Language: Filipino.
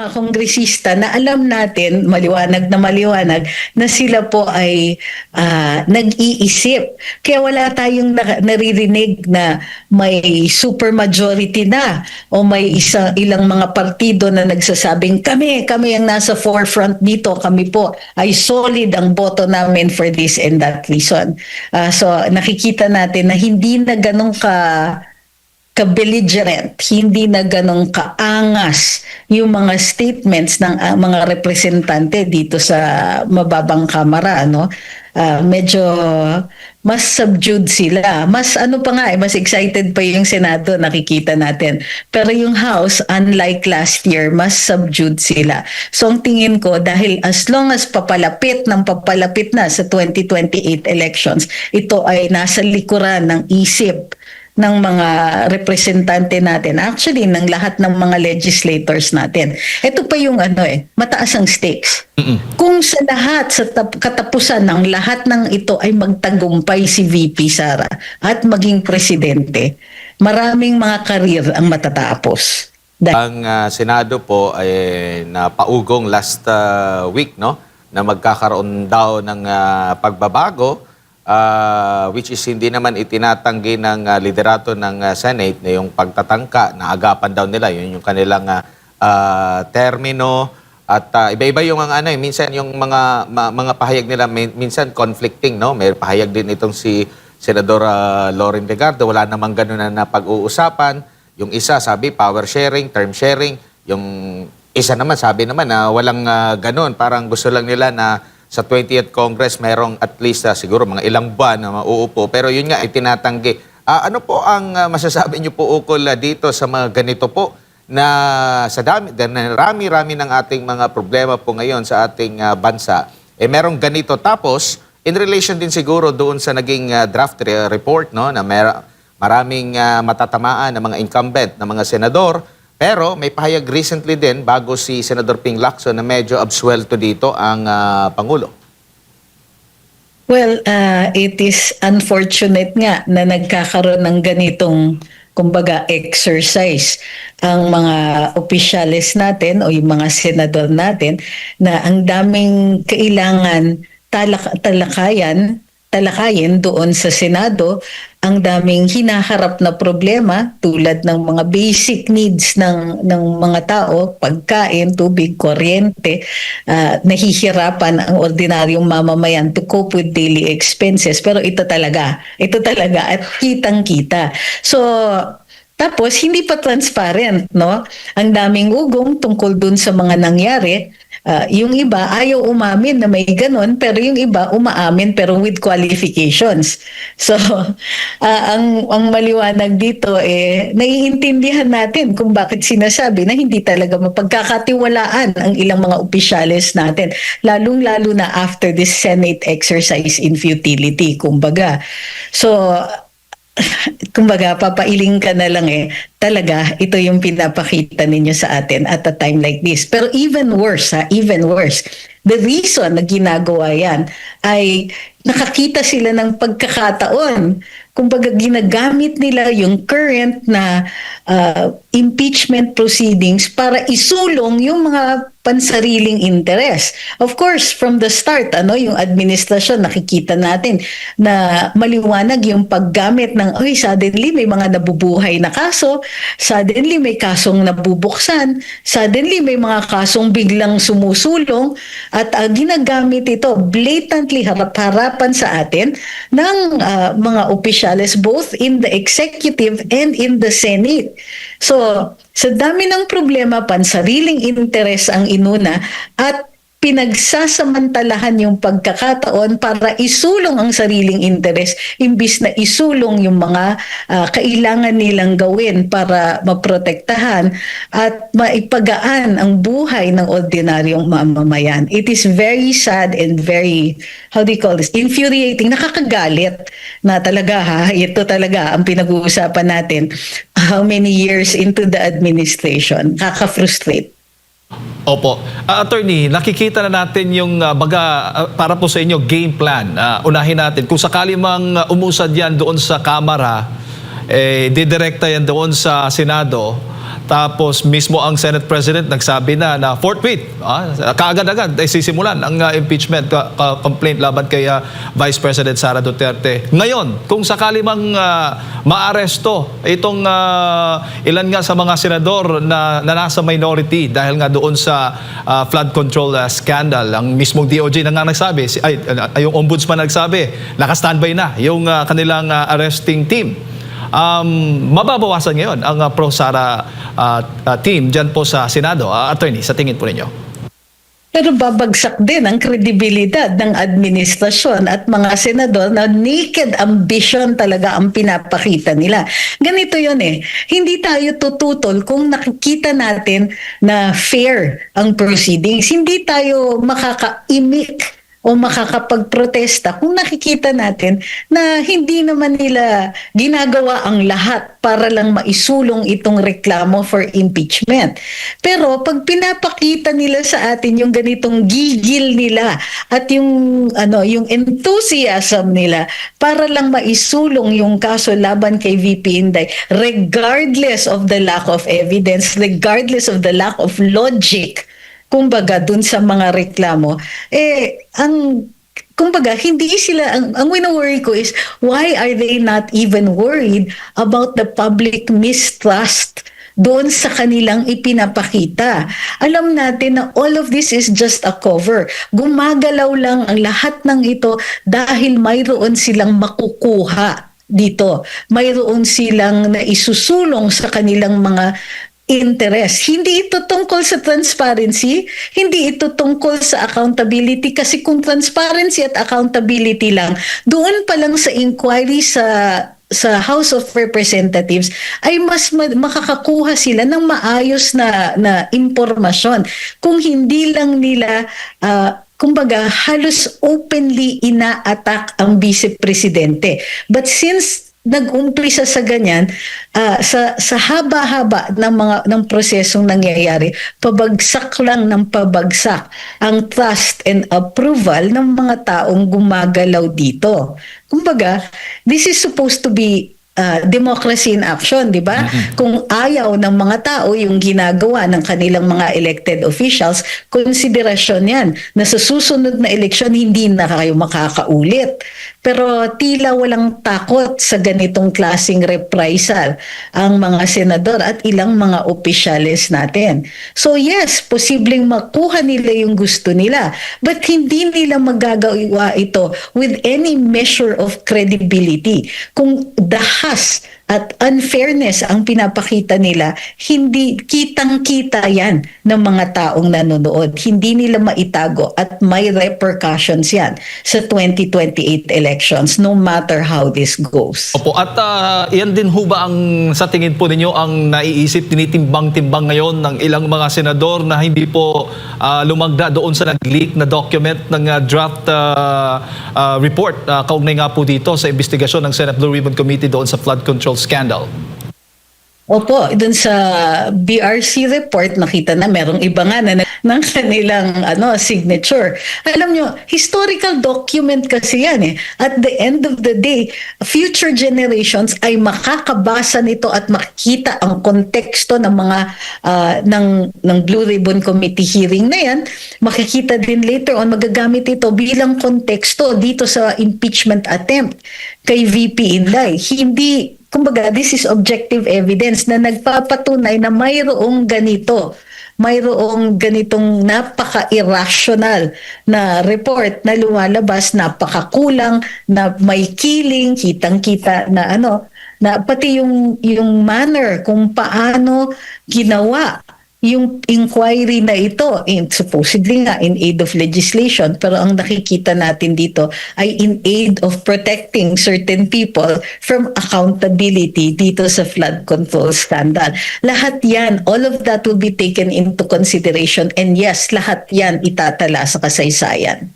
mga kongresista na alam natin, maliwanag na sila po ay nag-iisip. Kaya wala tayong naririnig na may supermajority na o may ilang mga partido na nagsasabing kami ang nasa forefront dito, kami po ay solid ang boto namin for this and that reason. So nakikita natin na hindi na ganun ka-belligerent, hindi na ganun kaangas yung mga statements ng mga representante dito sa mababang kamara, no? Medyo mas subdued sila. Mas mas excited pa yung Senado, nakikita natin. Pero yung House, unlike last year, mas subdued sila. So ang tingin ko, dahil as long as papalapit na sa 2028 elections, ito ay nasa likuran ng isip ng mga representante natin, actually ng lahat ng mga legislators natin. Ito pa yung mataas ang stakes. Kung sa katapusan ng lahat ng ito ay magtagumpay si VP Sara at maging presidente, maraming mga karir ang matatapos. Ang Senado po ay napaugong last week, no, na magkakaroon daw ng pagbabago, which is hindi naman itinatanggi ng liderato ng Senate na yung pagtatangka na agapan daw nila, yun yung kanilang termino, at iba-iba yung minsan yung mga pahayag nila minsan conflicting, no. May pahayag din itong si Senador Loren Legardo, wala namang gano'n na pag-uusapan. Yung isa sabi power sharing, term sharing, yung isa naman sabi naman na walang gano'n, parang gusto lang nila na sa 20th Congress mayroong at least siguro mga ilang buwan na mauupo. Pero yun nga, itinatanggi. Ano po ang masasabi niyo po ukol dito sa mga ganito po na sa rami-rami ng ating mga problema po ngayon sa ating bansa? Merong ganito. Tapos, in relation din siguro doon sa naging draft report, no, na maraming matatamaan na mga incumbent na mga senador. Pero may pahayag recently din bago si Senador Ping Lacson na medyo absuelto dito ang Pangulo. Well, it is unfortunate nga na nagkakaroon ng ganitong kumbaga exercise ang mga opisyales natin o yung mga senador natin na ang daming kailangan talakayin doon sa Senado, ang daming hinaharap na problema tulad ng mga basic needs ng mga tao, pagkain, tubig, kuryente, nahihirapan ang ordinaryong mamamayan to cope with daily expenses. Pero ito talaga at kitang-kita. So, tapos hindi pa transparent, no? Ang daming ugong tungkol dun sa mga nangyari. Yung iba ayaw umamin na may ganon, pero yung iba umaamin pero with qualifications. So, ang maliwanag dito naiintindihan natin kung bakit sinasabi na hindi talaga mapagkakatiwalaan ang ilang mga opisyales natin, lalong-lalo na after this Senate exercise in futility, kumbaga. So, kumbaga, papailing ka na lang talaga, ito yung pinapakita ninyo sa atin at a time like this. Pero even worse, the reason na ginagawa yan ay nakakita sila ng pagkakataon. Kumbaga, ginagamit nila yung current na impeachment proceedings para isulong yung mga pansariling interes. Of course, from the start, yung administrasyon, nakikita natin na maliwanag yung paggamit ng, suddenly may mga nabubuhay na kaso, suddenly may kasong nabubuksan, suddenly may mga kasong biglang sumusulong, at ginagamit ito blatantly harap-harapan sa atin ng mga opisyales both in the executive and in the Senate. So, sa dami ng problema, pansariling interes ang inuna at pinagsasamantalahan yung pagkakataon para isulong ang sariling interes imbis na isulong yung mga kailangan nilang gawin para maprotektahan at maipagaan ang buhay ng ordinaryong mamamayan. It is very sad and very, infuriating, nakakagalit na talaga ito talaga ang pinag-uusapan natin how many years into the administration. Kaka-frustrate. Opo. Attorney, nakikita na natin yung para po sa inyo game plan. Unahin natin, kung sakali mang umusad yan doon sa Kamara, didirekta yan doon sa Senado, Tapos mismo ang Senate President nagsabi na forthwith, kaagad-agad ay sisimulan ang impeachment complaint laban kay Vice President Sara Duterte. Ngayon, kung sakali mang maaresto itong ilan nga sa mga senador na nasa minority dahil nga doon sa flood control scandal, ang mismong DOJ na nga nagsabi, yung ombudsman nagsabi, naka-standby na yung kanilang arresting team. Mababawasan ngayon ang pro-Sara team dyan po sa Senado. Attorney, sa tingin po ninyo? Pero babagsak din ang kredibilidad ng administrasyon at mga senador na naked ambition talaga ang pinapakita nila. Ganito yun eh. Hindi tayo tututol kung nakikita natin na fair ang proceedings. Hindi tayo makakaimik o makakapagprotesta kung nakikita natin na hindi naman nila ginagawa ang lahat para lang maisulong itong reklamo for impeachment. Pero pag pinapakita nila sa atin yung ganitong gigil nila at yung enthusiasm nila para lang maisulong yung kaso laban kay VP Inday, regardless of the lack of evidence, regardless of the lack of logic, kumbaga dun sa mga reklamo, kumbaga hindi sila, ang wino-worry ko is why are they not even worried about the public mistrust doon sa kanilang ipinapakita. Alam natin na all of this is just a cover. Gumagalaw lang ang lahat ng ito dahil mayroon silang makukuha dito. Mayroon silang naisusulong sa kanilang mga interest. Hindi ito tungkol sa transparency, hindi ito tungkol sa accountability, kasi kung transparency at accountability lang, doon pa lang sa inquiry sa House of Representatives ay mas makakakuha sila ng maayos na impormasyon. Kung hindi lang nila kumbaga halos openly ina-attack ang Vice Presidente. But since nag-umpisa sa ganyan, sa haba-haba ng prosesong nangyayari, pabagsak lang ng pabagsak ang trust and approval ng mga taong gumagalaw dito. Kumbaga, this is supposed to be democracy in action, di ba? Kung ayaw ng mga tao yung ginagawa ng kanilang mga elected officials, konsiderasyon yan na sa susunod na eleksyon hindi na kayo makakaulit. Pero tila walang takot sa ganitong klaseng reprisal ang mga senador at ilang mga opisyales natin. So yes, posibleng makuha nila yung gusto nila, but hindi nila magagawa ito with any measure of credibility. Kung dahas at unfairness ang pinapakita nila, hindi kitang-kita yan ng mga taong nanonood. Hindi nila maitago at may repercussions yan sa 2028 elections, no matter how this goes. Opo, at yan din ho ba ang sa tingin po ninyo ang naiisip, tinitimbang-timbang ngayon ng ilang mga senador na hindi po lumagda doon sa nag-leak na document ng draft report kaugnay nga po dito sa investigasyon ng Senate Blue Ribbon Committee doon sa flood control scandal? Opo, dun sa BRC report nakita na merong iba nga na ng kanilang signature. Alam nyo, historical document kasi yan eh. At the end of the day, future generations ay makakabasa nito at makikita ang konteksto ng mga ng Blue Ribbon Committee hearing na yan. Makikita din later on, magagamit ito bilang konteksto dito sa impeachment attempt kay VP Inday. Kumbaga, this is objective evidence na nagpapatunay na mayroong ganitong napaka-irrational na report na lumalabas, napakakulang, na may killing, kitang-kita na na pati yung manner kung paano ginawa yung inquiry na ito, supposedly nga in aid of legislation, pero ang nakikita natin dito ay in aid of protecting certain people from accountability dito sa flood control scandal. Lahat yan, all of that will be taken into consideration, and yes, lahat yan itatala sa kasaysayan.